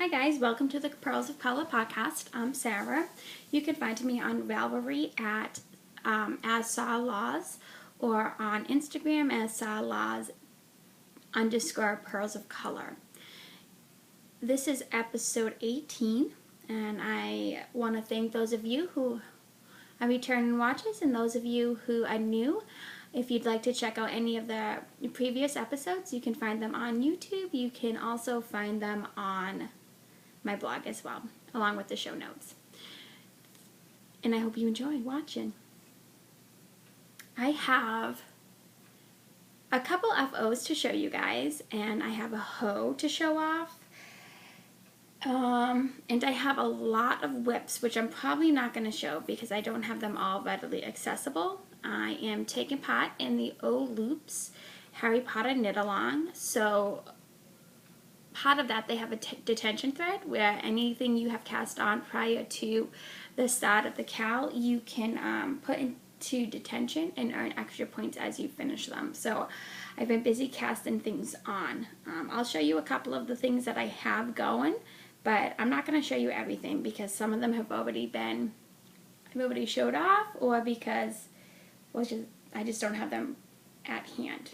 Hi guys, welcome to the Pearls of Color podcast. I'm Sarah. You can find me on Ravelry at as Sarloz or on Instagram as Sarloz_Pearls of Color. This is episode 18, and I want to thank those of you who are returning watchers and those of you who are new. If you'd like to check out any of the previous episodes, you can find them on YouTube. You can also find them on my blog as well, along with the show notes. And I hope you enjoy watching. I have a couple FOs to show you guys, and I have a hoe to show off. And I have a lot of whips, which I'm probably not going to show because I don't have them all readily accessible. I am taking part in the O Loops Harry Potter knit along. So part of that, they have a detention thread where anything you have cast on prior to the start of the cal, you can put into detention and earn extra points as you finish them. So I've been busy casting things on. I'll show you a couple of the things that I have going, but I'm not going to show you everything because some of them have already showed off, or because I just don't have them at hand.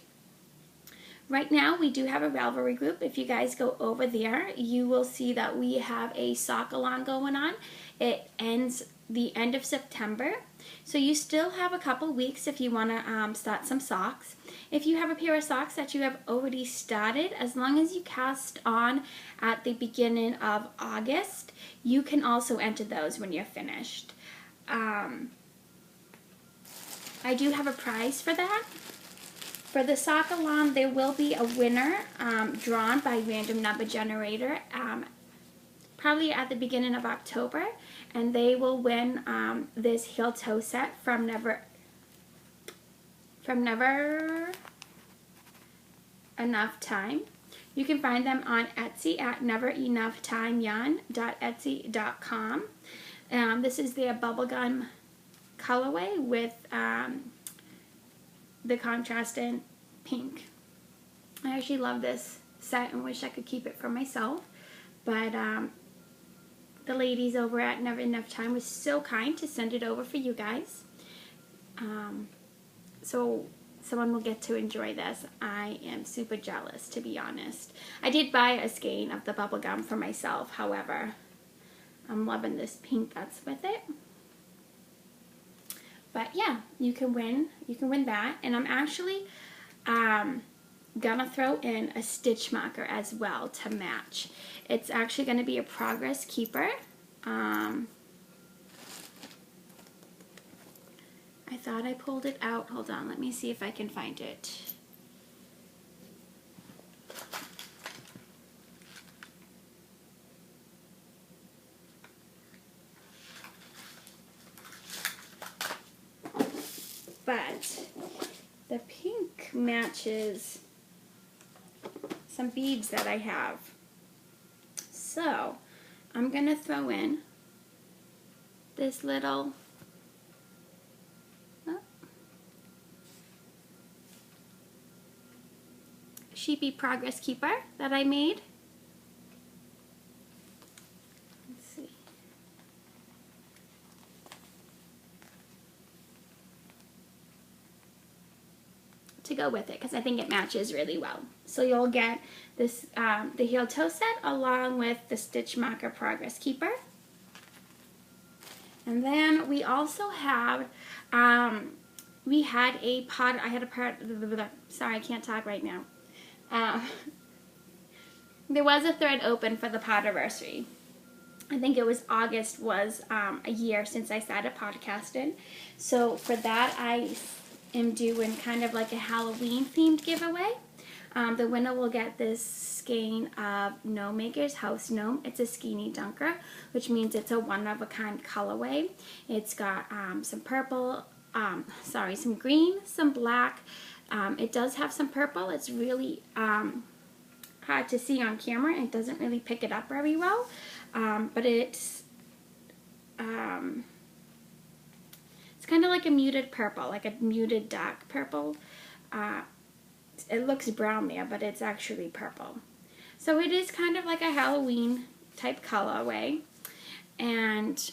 Right now, we do have a Ravelry group. If you guys go over there, you will see that we have a sock along going on. It ends the end of September, so you still have a couple weeks if you want to start some socks. If you have a pair of socks that you have already started, as long as you cast on at the beginning of August, you can also enter those when you're finished. I do have a prize for that. For the sock along, there will be a winner drawn by random number generator probably at the beginning of October, and they will win this heel toe set from Never Enough Time. You can find them on Etsy at neverenoughtime.etsy.com. This is their bubblegum colorway with the contrasting pink. I actually love this set and wish I could keep it for myself, but the ladies over at Never Enough Time was so kind to send it over for you guys. So someone will get to enjoy this. I am super jealous, to be honest. I did buy a skein of the bubblegum for myself, however, I'm loving this pink that's with it. But yeah, you can win that. And I'm actually gonna throw in a stitch marker as well to match. It's actually gonna be a progress keeper. I thought I pulled it out. Hold on, let me see if I can find it. But the pink matches some beads that I have. So I'm going to throw in this little sheepy progress keeper that I made. Let's see. To go with it because I think it matches really well. So you'll get this the heel toe set along with the stitch marker progress keeper. And then we also have we had a pot. I had a part. Sorry, I can't talk right now. There was a thread open for the Potterversary. I think it was August was a year since I started podcasting. So for that, I am doing kind of like a Halloween themed giveaway. The winner will get this skein of Gnome Maker's House Gnome. It's a skinny dunker, which means it's a one-of-a-kind colorway. It's got some purple, some green, some black. It does have some purple. It's really hard to see on camera. It doesn't really pick it up very well, but it's kind of like a muted purple, like a muted dark purple. It looks brown there, but it's actually purple. So it is kind of like a Halloween type colorway. And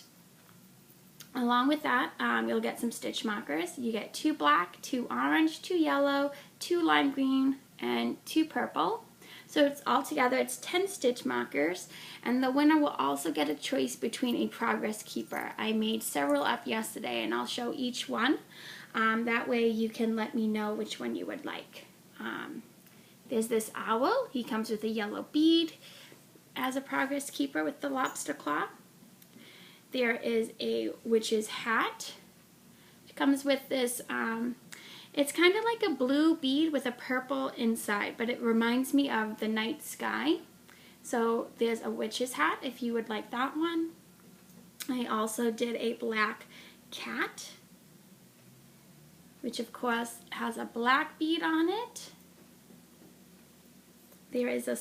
along with that, you'll get some stitch markers. You get 2 black, 2 orange, 2 yellow, 2 lime green, and 2 purple. So it's all together, it's 10 stitch markers, and the winner will also get a choice between a progress keeper. I made several up yesterday, and I'll show each one. That way you can let me know which one you would like. There's this owl. He comes with a yellow bead as a progress keeper with the lobster claw. There is a witch's hat. It comes with this, it's kind of like a blue bead with a purple inside, but it reminds me of the night sky. So there's a witch's hat if you would like that one. I also did a black cat, which of course has a black bead on it. There is a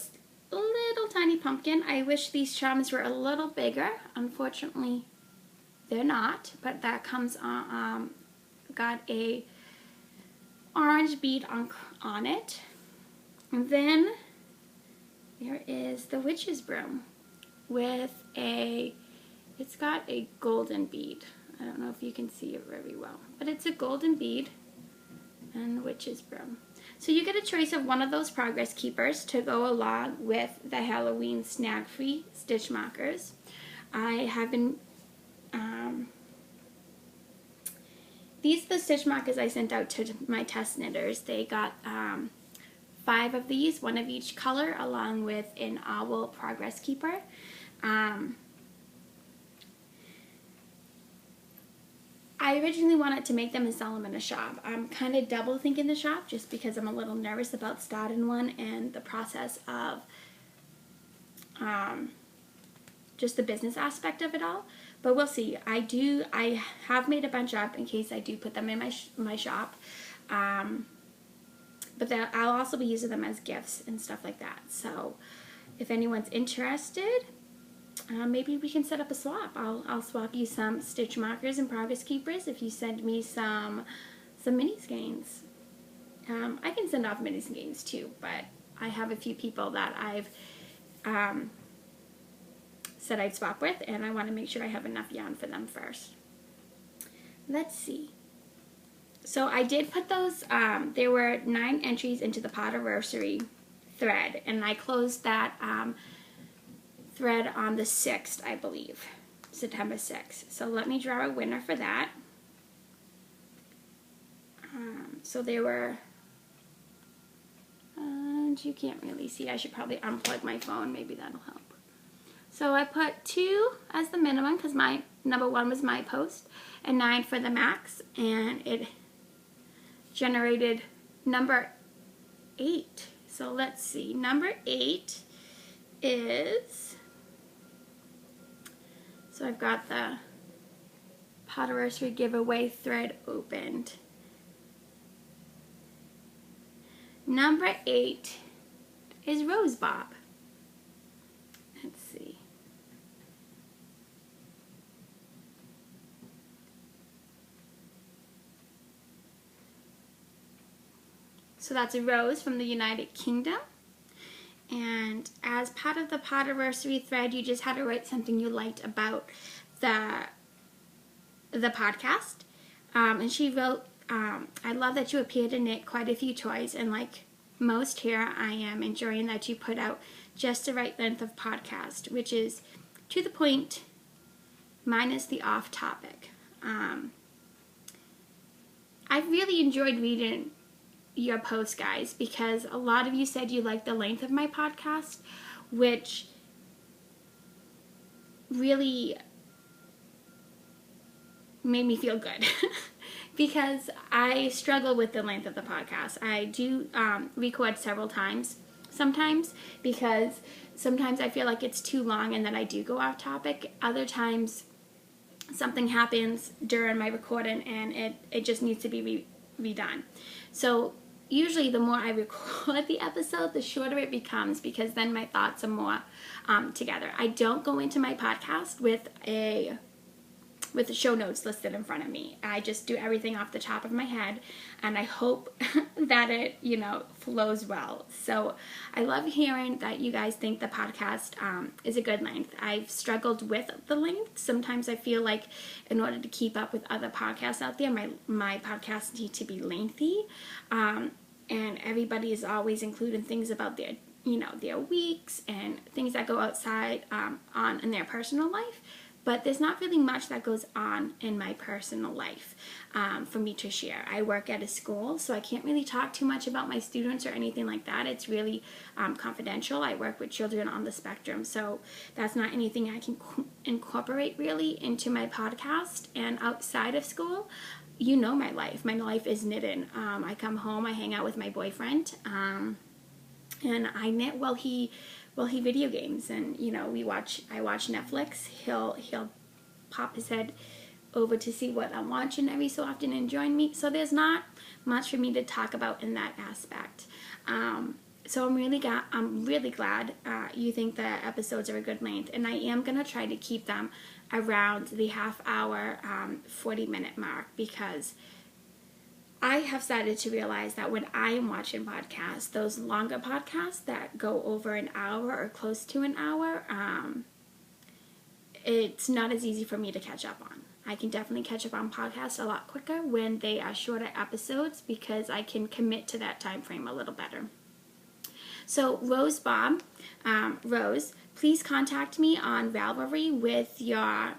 little tiny pumpkin. I wish these charms were a little bigger. Unfortunately, they're not, but that comes on, got a orange bead on it. And then there is the witch's broom with it's got a golden bead. I don't know if you can see it very well, but it's a golden bead and witch's broom. So you get a choice of one of those progress keepers to go along with the Halloween snag-free stitch markers. I have been, these are the stitch markers I sent out to my test knitters. They got 5 of these, 1 of each color, along with an owl progress keeper. I originally wanted to make them and sell them in a shop. I'm kind of double thinking the shop just because I'm a little nervous about starting one and the process of just the business aspect of it all. But we'll see. I have made a bunch up in case I do put them in my shop. But I'll also be using them as gifts and stuff like that. So if anyone's interested, maybe we can set up a swap. I'll swap you some stitch markers and progress keepers if you send me some mini skeins. I can send off mini skeins too, but I have a few people that I've said I'd swap with, and I want to make sure I have enough yarn for them first. Let's see. So I did put those, there were 9 entries into the Potterversary thread, and I closed that thread on the 6th, I believe, September 6th. So let me draw a winner for that. So there were, and you can't really see, I should probably unplug my phone, maybe that'll help. So I put 2 as the minimum because my number 1 was my post, and 9 for the max, and it generated number 8. So let's see, number 8 is, so I've got the Potterversary giveaway thread opened. Number 8 is Rose Bob. Let's see. So that's a rose from the United Kingdom. And as part of the Potterversary thread, you just had to write something you liked about the podcast. And she wrote, I love that you appear to knit quite a few toys, and like most here, I am enjoying that you put out just the right length of podcast, which is to the point, minus the off topic. I really enjoyed reading your post, guys, because a lot of you said you liked the length of my podcast, which really made me feel good because I struggle with the length of the podcast. I do record several times sometimes because sometimes I feel like it's too long and then I do go off topic. Other times something happens during my recording and it just needs to be redone. So usually the more I record the episode, the shorter it becomes because then my thoughts are more together. I don't go into my podcast with a with the show notes listed in front of me. I just do everything off the top of my head, and I hope that it, flows well. So I love hearing that you guys think the podcast is a good length. I've struggled with the length. Sometimes I feel like in order to keep up with other podcasts out there, my podcasts need to be lengthy, and everybody is always including things about their weeks and things that go outside on in their personal life. But there's not really much that goes on in my personal life for me to share. I work at a school, so I can't really talk too much about my students or anything like that. It's really confidential. I work with children on the spectrum, so that's not anything I can incorporate really into my podcast. And outside of school, my life. My life is knitting. I come home, I hang out with my boyfriend, and I knit while he video games, and I watch Netflix. He'll pop his head over to see what I'm watching every so often and join me. So there's not much for me to talk about in that aspect. So I'm really glad you think the episodes are a good length, and I am gonna try to keep them around the half-hour, 40-minute mark, because I have started to realize that when I am watching podcasts, those longer podcasts that go over an hour or close to an hour, it's not as easy for me to catch up on. I can definitely catch up on podcasts a lot quicker when they are shorter episodes, because I can commit to that time frame a little better. So Rose, please contact me on Ravelry with your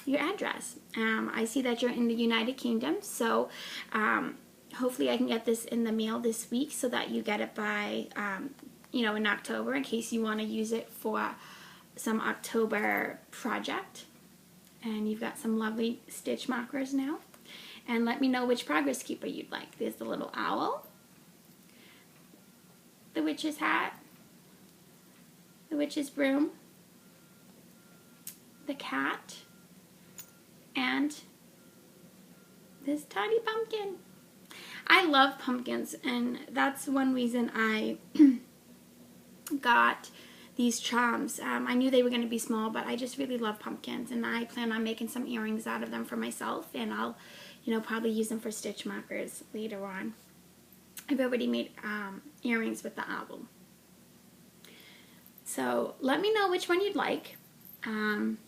address. I see that you're in the United Kingdom, so hopefully I can get this in the mail this week so that you get it by, in October, in case you want to use it for some October project. And you've got some lovely stitch markers now. And let me know which progress keeper you'd like. There's the little owl, the witch's hat, the witch's broom, the cat, and this tiny pumpkin. I love pumpkins, and that's one reason I got these charms. I knew they were going to be small, but I just really love pumpkins, and I plan on making some earrings out of them for myself, and I'll, probably use them for stitch markers later on. I've already made earrings with the owl. So let me know which one you'd like. And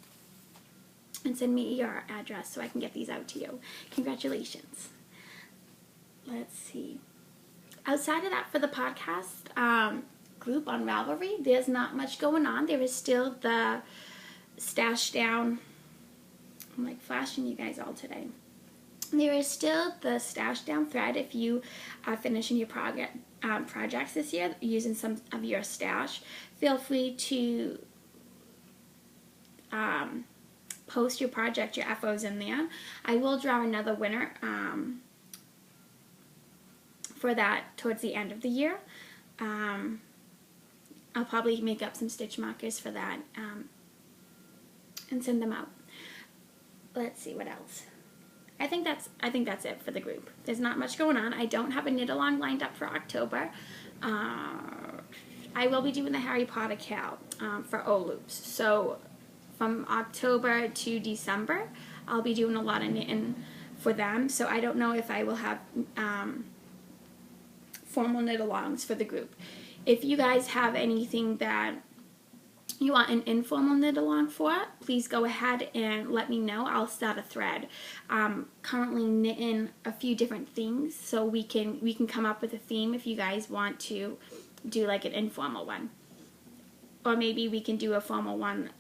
send me your address so I can get these out to you. Congratulations. Let's see. Outside of that, for the podcast group on Ravelry, there's not much going on. There is still the stash down. I'm like flashing you guys all today. There is still the stash down thread if you are finishing your projects this year using some of your stash. Feel free to post your project, your FOs in there. I will draw another winner for that towards the end of the year. I'll probably make up some stitch markers for that and send them out. Let's see what else. I think that's it for the group. There's not much going on. I don't have a knit along lined up for October. I will be doing the Harry Potter Cal for O-Loops. So from October to December, I'll be doing a lot of knitting for them. So I don't know if I will have formal knit-alongs for the group. If you guys have anything that you want an informal knit-along for, please go ahead and let me know. I'll start a thread. Currently knitting a few different things, so we can come up with a theme if you guys want to do like an informal one. Or maybe we can do a formal one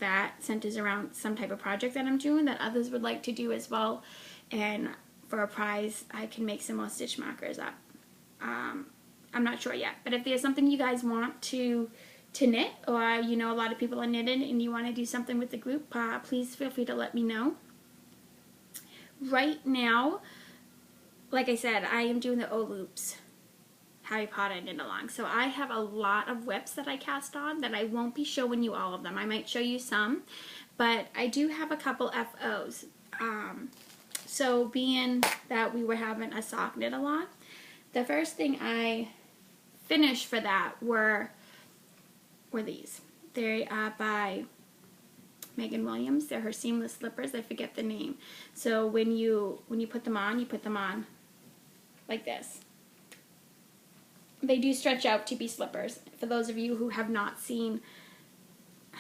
that centers around some type of project that I'm doing that others would like to do as well. And for a prize, I can make some more stitch markers up. I'm not sure yet. But if there's something you guys want to knit, or a lot of people are knitting and you want to do something with the group, please feel free to let me know. Right now, like I said, I am doing the O-Loops Harry Potter knit along. So I have a lot of whips that I cast on that I won't be showing you all of them. I might show you some, but I do have a couple FOs. So being that we were having a sock knit along, the first thing I finished for that were these. They are by Megan Williams. They're her seamless slippers. I forget the name. So when you put them on, you put them on like this. They do stretch out to be slippers. For those of you who have not seen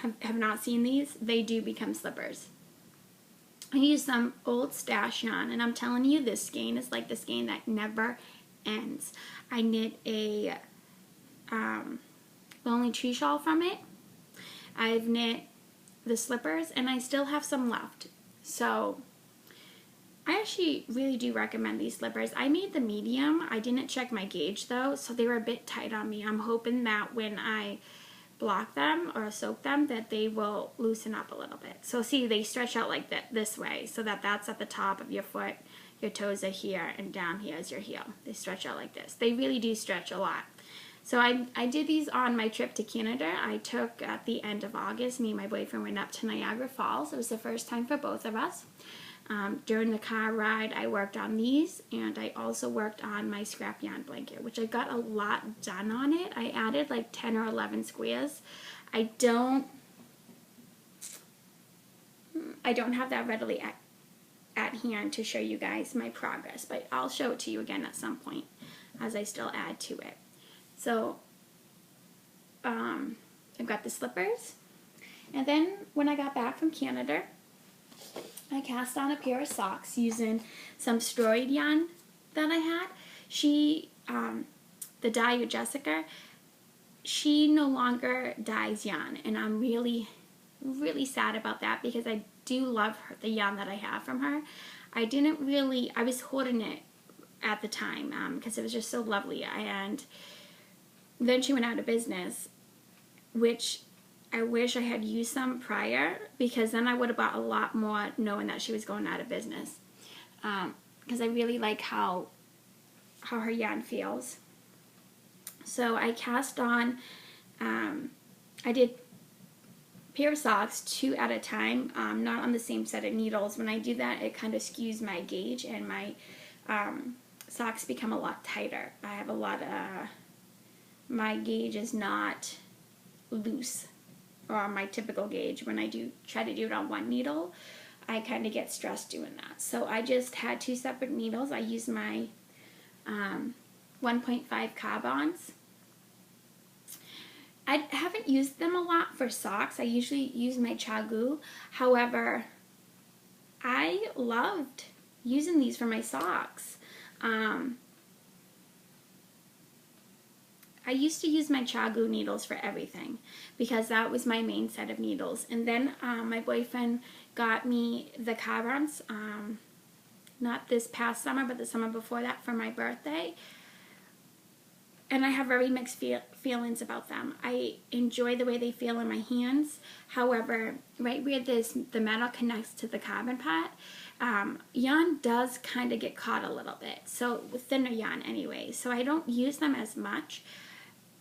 these, they do become slippers. I use some old stash yarn, and I'm telling you, this skein is like the skein that never ends. I knit a Lonely Tree shawl from it. I've knit the slippers, and I still have some left. So I actually really do recommend these slippers. I made the medium. I didn't check my gauge though, so they were a bit tight on me. I'm hoping that when I block them or soak them, that they will loosen up a little bit. So see, they stretch out like that this way, so that's at the top of your foot. Your toes are here, and down here is your heel. They stretch out like this. They really do stretch a lot. So I did these on my trip to Canada. I took at the end of August. Me and my boyfriend went up to Niagara Falls. It was the first time for both of us. During the car ride, I worked on these, and I also worked on my scrap yarn blanket, which I got a lot done on it. I added like 10 or 11 squares. I don't have that readily at hand to show you guys my progress, but I'll show it to you again at some point as I still add to it. So I've got the slippers, and then when I got back from Canada, I cast on a pair of socks using some storied yarn that I had. She, the dyer Jessica, she no longer dyes yarn, and I'm really, really sad about that because I do love the yarn that I have from her. I was hoarding it at the time because it was just so lovely, and then she went out of business, which I wish I had used some prior, because then I would have bought a lot more knowing that she was going out of business. Because I really like how her yarn feels. So I cast on, I did a pair of socks, 2 at a time, not on the same set of needles. When I do that, it kind of skews my gauge, and my socks become a lot tighter. I have a lot of, my gauge is not loose, or my typical gauge. When I try to do it on one needle, I kind of get stressed doing that. So I just had 2 separate needles. I used my 1.5 carbons. I haven't used them a lot for socks. I usually use my Chagoo. However, I loved using these for my socks. I used to use my Chagoo needles for everything because that was my main set of needles. And then my boyfriend got me the carbons, not this past summer, but the summer before that for my birthday. And I have very mixed feelings about them. I enjoy the way they feel in my hands. However, right where the metal connects to the carbon part, yarn does kind of get caught a little bit. So with thinner yarn anyway. So I don't use them as much.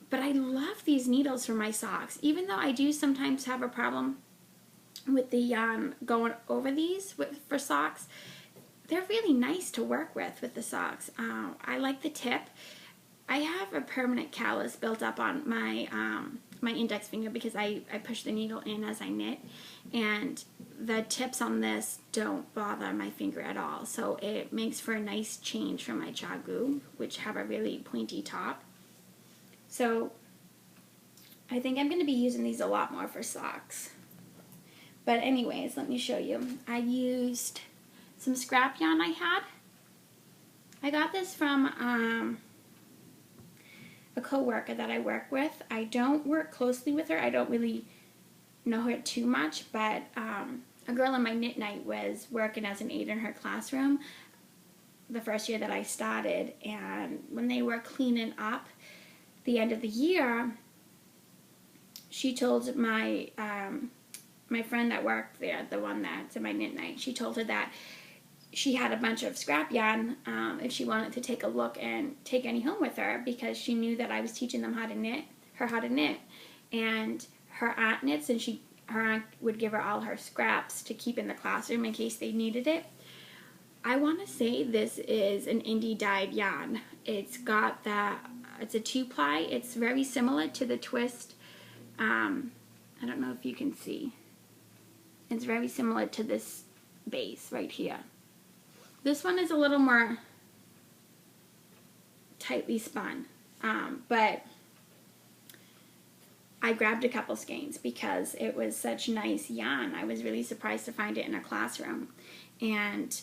But I love these needles for my socks. Even though I do sometimes have a problem with the yarn going over these for socks, they're really nice to work with the socks. I like the tip. I have a permanent callus built up on my my index finger because I push the needle in as I knit, and the tips on this don't bother my finger at all. So it makes for a nice change from my Chagoo, which have a really pointy top. So I think I'm going to be using these a lot more for socks. But anyways, let me show you. I used some scrap yarn I had. I got this from a co-worker that I work with. I don't work closely with her. I don't really know her too much, but a girl in my knit night was working as an aide in her classroom the first year that I started, and when they were cleaning up the end of the year, she told my my friend that worked there, the one that's in my knit night, she told her that she had a bunch of scrap yarn if she wanted to take a look and take any home with her, because she knew that I was teaching them how to knit, and her aunt knits, and her aunt would give her all her scraps to keep in the classroom in case they needed it. I want to say this is an indie dyed yarn. It's got that. It's a 2-ply. It's very similar to the twist. I don't know if you can see. It's very similar to this base right here. This one is a little more tightly spun, but I grabbed a couple skeins because it was such nice yarn. I was really surprised to find it in a classroom, and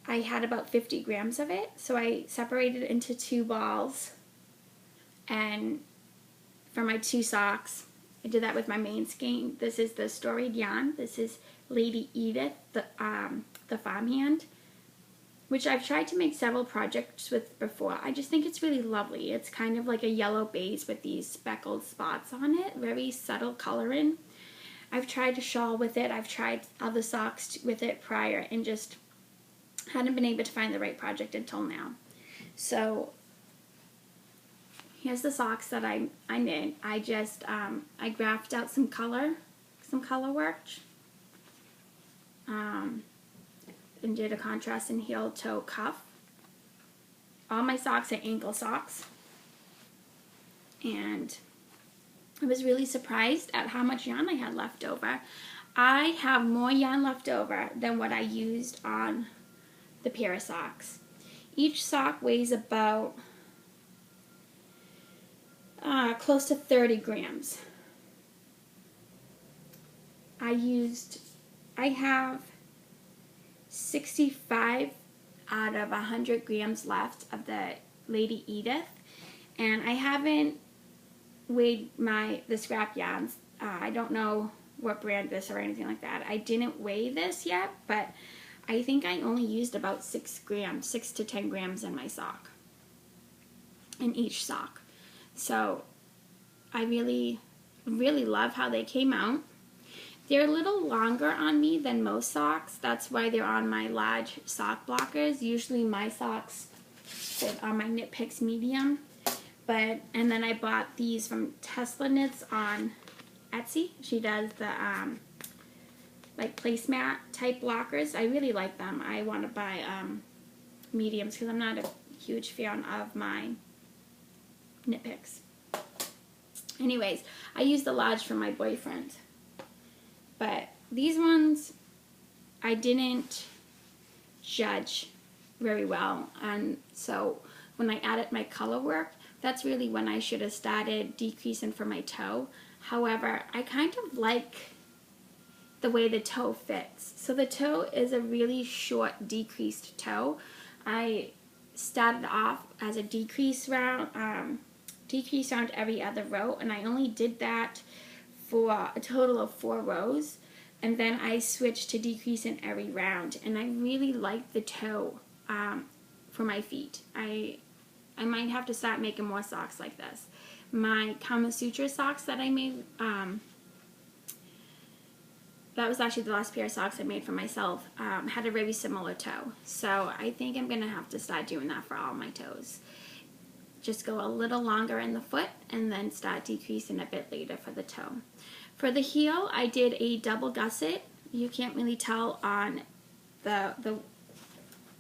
I had about 50 grams of it, so I separated it into 2 balls, and for my 2 socks, I did that with my main skein. This is the storied yarn. This is Lady Edith, the farmhand, which I've tried to make several projects with before. I just think it's really lovely. It's kind of like a yellow base with these speckled spots on it, very subtle coloring. I've tried a shawl with it. I've tried other socks with it prior and just hadn't been able to find the right project until now. So here's the socks that I made. I just, I graphed out some color work, and did a contrast and heel toe cuff. All my socks are ankle socks, and I was really surprised at how much yarn I had left over. I have more yarn left over than what I used on the pair of socks. Each sock weighs about close to 30 grams. I have 65 out of 100 grams left of the Lady Edith, and I haven't weighed the scrap yarns. I don't know what brand this or anything like that. I didn't weigh this yet, but I think I only used about 6 to 10 grams in my sock, in each sock. So I really, really love how they came out. They're a little longer on me than most socks. That's why they're on my large sock blockers. Usually my socks fit on my Knit Picks medium. And then I bought these from Tesla Knits on Etsy. She does the like placemat type blockers. I really like them. I want to buy mediums because I'm not a huge fan of my Knit Picks. Anyways, I used the large for my boyfriend. But these ones, I didn't judge very well. And so when I added my color work, that's really when I should have started decreasing for my toe. However, I kind of like the way the toe fits. So the toe is a really short decreased toe. I started off as a decrease round every other row, and I only did that for a total of 4 rows, and then I switched to decrease in every round, and I really like the toe for my feet. I might have to start making more socks like this. My Kama Sutra socks that I made, that was actually the last pair of socks I made for myself, had a very similar toe. So I think I'm going to have to start doing that for all my toes. Just go a little longer in the foot and then start decreasing a bit later for the toe. For the heel, I did a double gusset. You can't really tell on the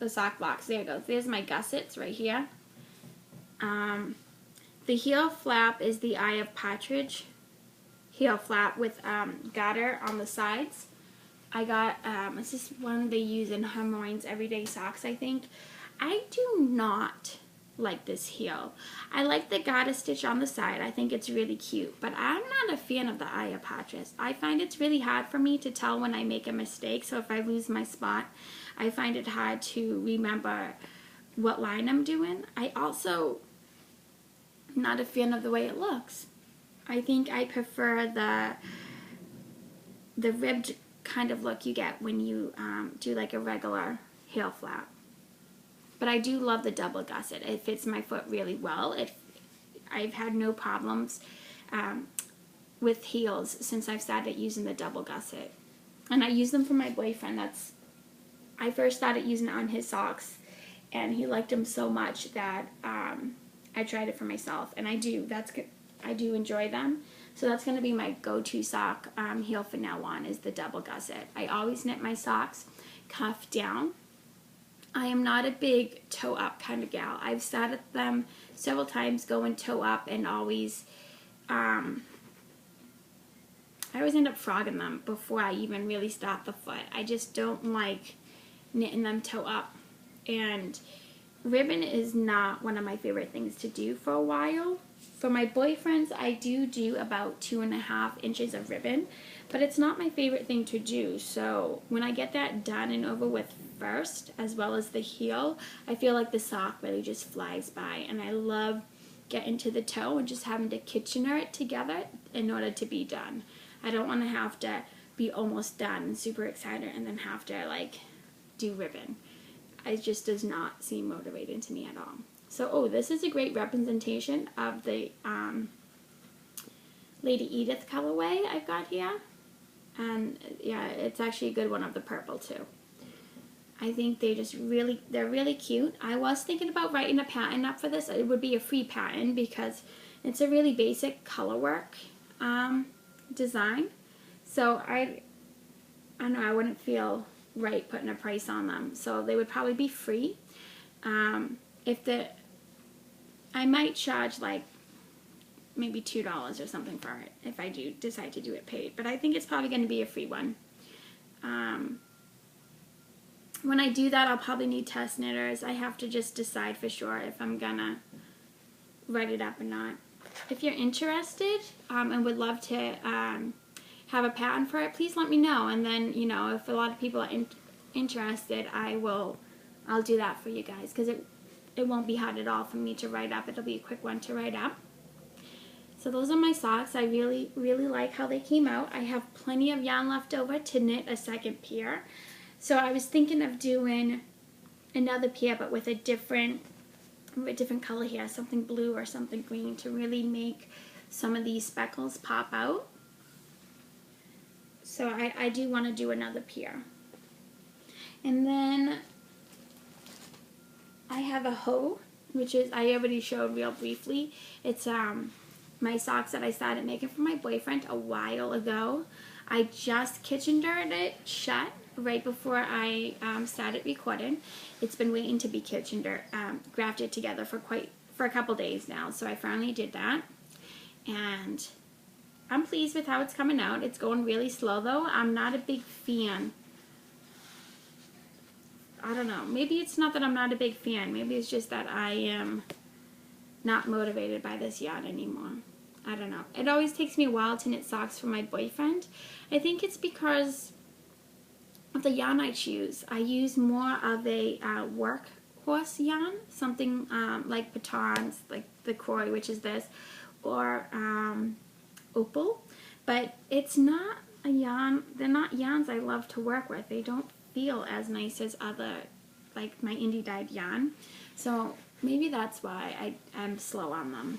sock blocks. There it goes. There's my gussets right here. The heel flap is the Eye of Partridge heel flap with garter on the sides. I got, this is one they use in Hermione's Everyday Socks, I think. I do not like this heel. I like the garter stitch on the side. I think it's really cute, but I'm not a fan of the Eye of Partridge. I find it's really hard for me to tell when I make a mistake, so if I lose my spot, I find it hard to remember what line I'm doing. I also am not a fan of the way it looks. I think I prefer the ribbed kind of look you get when you do like a regular heel flap. But I do love the double gusset. It fits my foot really well. I've had no problems with heels since I've started using the double gusset. And I use them for my boyfriend. I first started using it on his socks, and he liked them so much that I tried it for myself. And I do enjoy them. So that's going to be my go-to sock heel from now on, is the double gusset. I always knit my socks cuff down. I am not a big toe up kind of gal. I've started them several times going toe up and always I always end up frogging them before I even really start the foot. I just don't like knitting them toe up. And ribbon is not one of my favorite things to do for a while. For my boyfriends, I do about 2.5 inches of ribbon, but it's not my favorite thing to do. So when I get that done and over with first, as well as the heel, I feel like the sock really just flies by. And I love getting to the toe and just having to Kitchener it together in order to be done. I don't want to have to be almost done and super excited and then have to like do ribbon. It just does not seem motivating to me at all. So, oh, this is a great representation of the Lady Edith colorway I've got here. And yeah, it's actually a good one of the purple too. I think they're really cute. I was thinking about writing a pattern up for this. It would be a free pattern because it's a really basic color work design. So I don't know, I wouldn't feel right putting a price on them. So they would probably be free. I might charge like maybe $2 or something for it if I do decide to do it paid. But I think it's probably going to be a free one. When I do that, I'll probably need test knitters. I have to just decide for sure if I'm gonna write it up or not. If you're interested and would love to have a pattern for it, please let me know. And then, you know, if a lot of people are interested, I'll do that for you guys, because it won't be hard at all for me to write up. It'll be a quick one to write up. So those are my socks. I really like how they came out. I have plenty of yarn left over to knit a second pair. So I was thinking of doing another pair, but with a different color here, something blue or something green, to really make some of these speckles pop out. So I do want to do another pair. And then I have a hoe, which is, I already showed real briefly. It's my socks that I started making for my boyfriend a while ago. I just Kitchenered it shut right before I started recording. It's been waiting to be Kitchener grafted together for a couple days now, so I finally did that, and I'm pleased with how it's coming out. It's going really slow though. I'm not a big fan. I don't know, maybe it's not that I'm not a big fan, maybe it's just that I am not motivated by this yarn anymore. I don't know. It always takes me a while to knit socks for my boyfriend. I think it's because of the yarn I choose. I use more of a workhorse yarn, something like batons, like the Croy, which is this, or opal, but it's not a yarn. They're not yarns I love to work with. They don't feel as nice as other, like my indie dyed yarn. So maybe that's why I'm slow on them.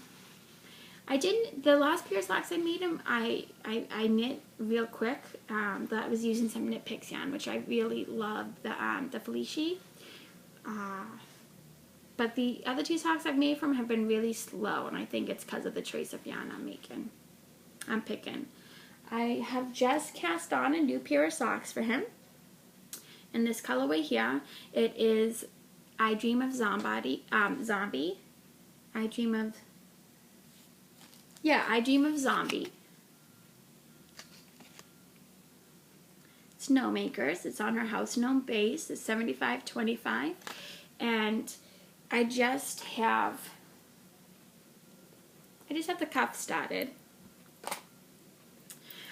The last pair of socks I made them, I knit real quick. That was using some Knit Picks yarn, which I really love, the Felici. But the other two socks I've made from have been really slow, and I think it's because of the choice of yarn I'm picking. I have just cast on a new pair of socks for him. In this colorway here, it is I Dream of Zombie. I Dream of Zombie. Snowmakers. It's on her house gnome base. It's 75/25, and I just have the cuff started.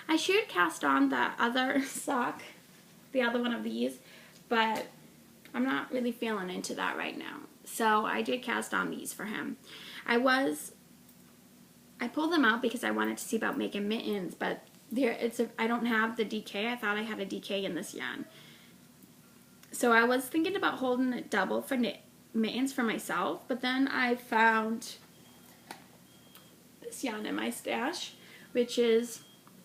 I should cast on the other sock, the other one of these, but I'm not really feeling into that right now. So I did cast on these for him. I pulled them out because I wanted to see about making mittens, but I don't have the DK. I thought I had a DK in this yarn. So I was thinking about holding it double for mittens for myself, but then I found this yarn in my stash, which is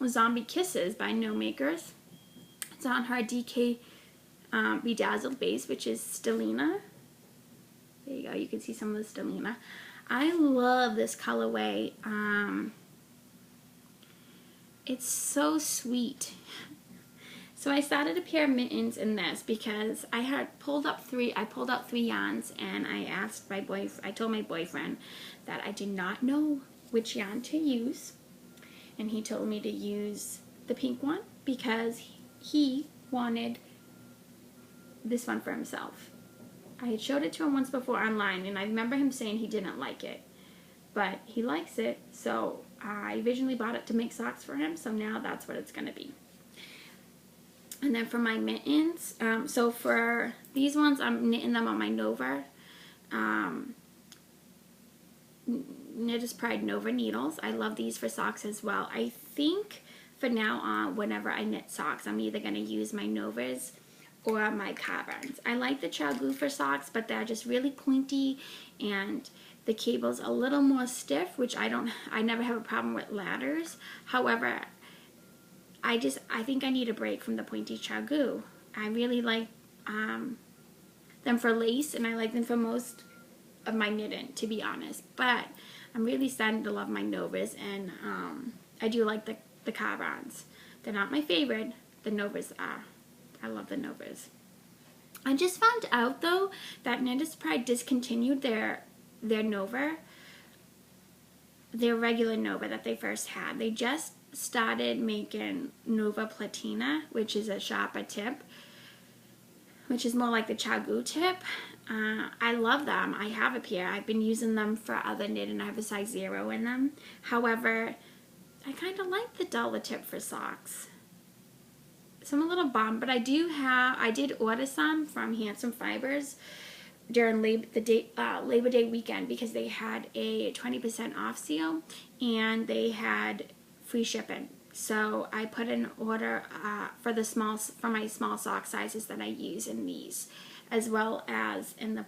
Zombie Kisses by No Makers. It's on her DK Bedazzled base, which is Stellina. There you go, you can see some of the Stellina. I love this colorway. It's so sweet. So I started a pair of mittens in this because I had pulled out three yarns, and I told my boyfriend that I did not know which yarn to use, and he told me to use the pink one because he wanted this one for himself. I had showed it to him once before online, and I remember him saying he didn't like it, but he likes it, so I originally bought it to make socks for him, so now that's what it's going to be. And then for my mittens, so for these ones, I'm knitting them on my Nova, Knitter's Pride Nova needles. I love these for socks as well. I think for now on, whenever I knit socks, I'm either going to use my Novas or my Caverns. I like the Chagoo for socks, but they're just really pointy, and the cable's a little more stiff, which I never have a problem with ladders. However, I think I need a break from the pointy Chagoo. I really like them for lace, and I like them for most of my knitting, to be honest. But I'm really starting to love my Novas, and I do like the Caverns. They're not my favorite. The Novas are. I love the Novas. I just found out, though, that Knitter's Pride discontinued their Nova, their regular Nova that they first had. They just started making Nova Platina, which is a sharper tip, which is more like the Chagoo tip. I love them. I have a pair. I've been using them for other knitting. I have a size 0 in them. However, I kind of like the duller tip for socks. So I'm a little bummed, but I did order some from Handsome Fibers during Labor Day weekend because they had a 20% off sale and they had free shipping. So I put an order for my small sock sizes that I use in these, as well as in the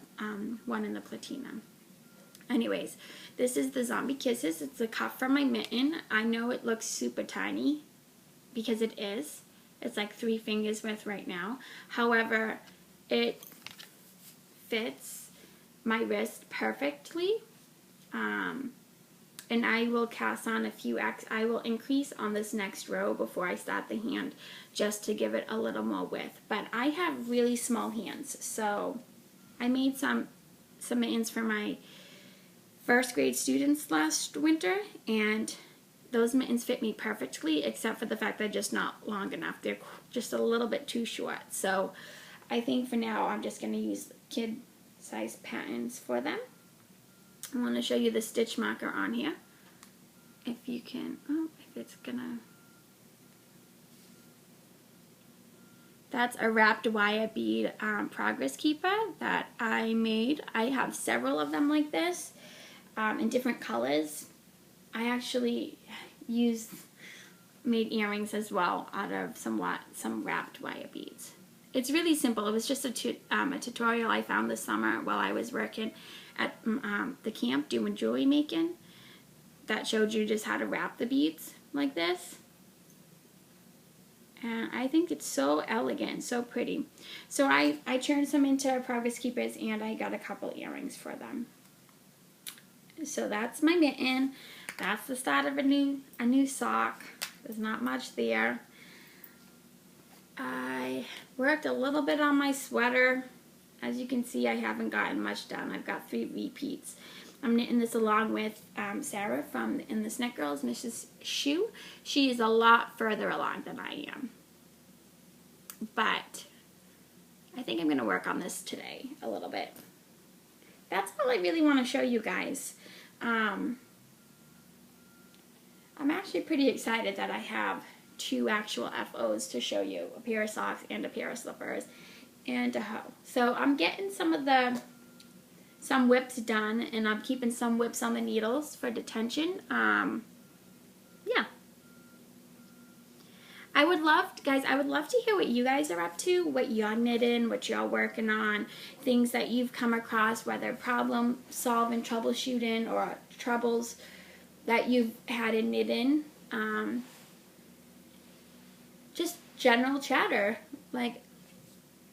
one in the Platina. Anyways, this is the Zombie Kisses. It's a cuff for my mitten. I know it looks super tiny because it is. It's like 3 fingers width right now. However, it fits my wrist perfectly. And I will cast on a few I will increase on this next row before I start the hand just to give it a little more width. But I have really small hands, so I made some mittens for my first grade students last winter, and those mittens fit me perfectly, except for the fact they're just not long enough. They're just a little bit too short. So I think for now I'm just going to use kid size patterns for them. I want to show you the stitch marker on here. If you can, if it's gonna. That's a wrapped wire bead progress keeper that I made. I have several of them like this in different colors. I actually made earrings as well out of some wrapped wire beads. It's really simple. It was just a tutorial I found this summer while I was working at the camp doing jewelry making that showed you just how to wrap the beads like this. And I think it's so elegant, so pretty. So I turned some into progress keepers, and I got a couple earrings for them. So that's my mitten. That's the start of a new sock. There's not much there. I worked a little bit on my sweater. As you can see, I haven't gotten much done. I've got 3 repeats. I'm knitting this along with Sarah from In the Knit Girls, Mrs. Shu. She is a lot further along than I am. But I think I'm going to work on this today a little bit. That's all I really want to show you guys. I'm actually pretty excited that I have 2 actual FOs to show you, a pair of socks and a pair of slippers and a hoe. So I'm getting some whips done, and I'm keeping some whips on the needles for detention. Yeah. I would love to hear what you guys are up to, what you're knitting, what you're working on, things that you've come across, whether problem solving, troubleshooting, or troubles that you've had in knitting. Just general chatter. Like,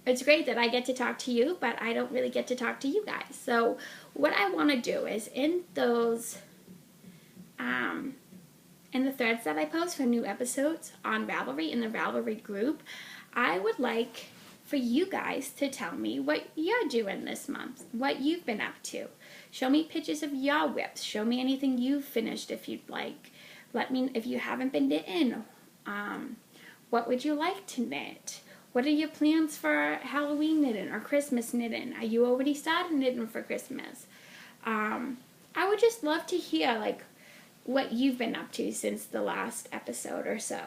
it's great that I get to talk to you, but I don't really get to talk to you guys. So what I want to do is in those, in the threads that I post for new episodes on Ravelry, in the Ravelry group, I would like for you guys to tell me what you're doing this month, what you've been up to. Show me pictures of your whips. Show me anything you've finished if you'd like. Let me, if you haven't been knitting, What would you like to knit? What are your plans for Halloween knitting or Christmas knitting? Are you already started knitting for Christmas? I would just love to hear like what you've been up to since the last episode or so,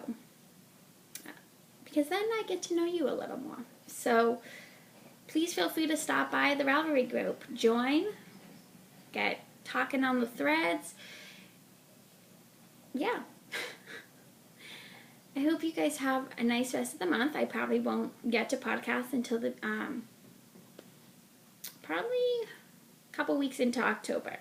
because then I get to know you a little more. So please feel free to stop by the Ravelry group, join, get talking on the threads. Yeah. I hope you guys have a nice rest of the month. I probably won't get to podcast until the probably a couple weeks into October.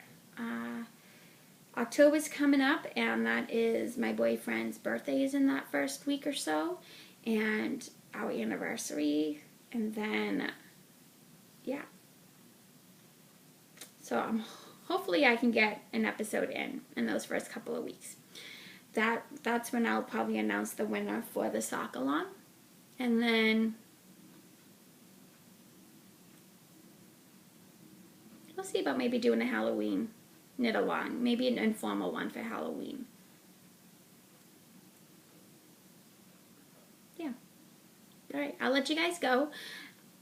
October's coming up, and that is my boyfriend's birthday is in that first week or so, and our anniversary, and then yeah. So hopefully I can get an episode in those first couple of weeks. That's when I'll probably announce the winner for the sock along, and then we'll see about maybe doing a Halloween knit along, maybe an informal one for Halloween. Yeah. All right, I'll let you guys go.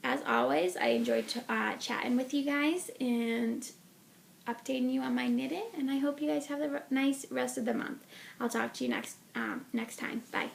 As always, I enjoyed chatting with you guys and updating you on my knitting, and I hope you guys have a nice rest of the month. I'll talk to you next time. Bye.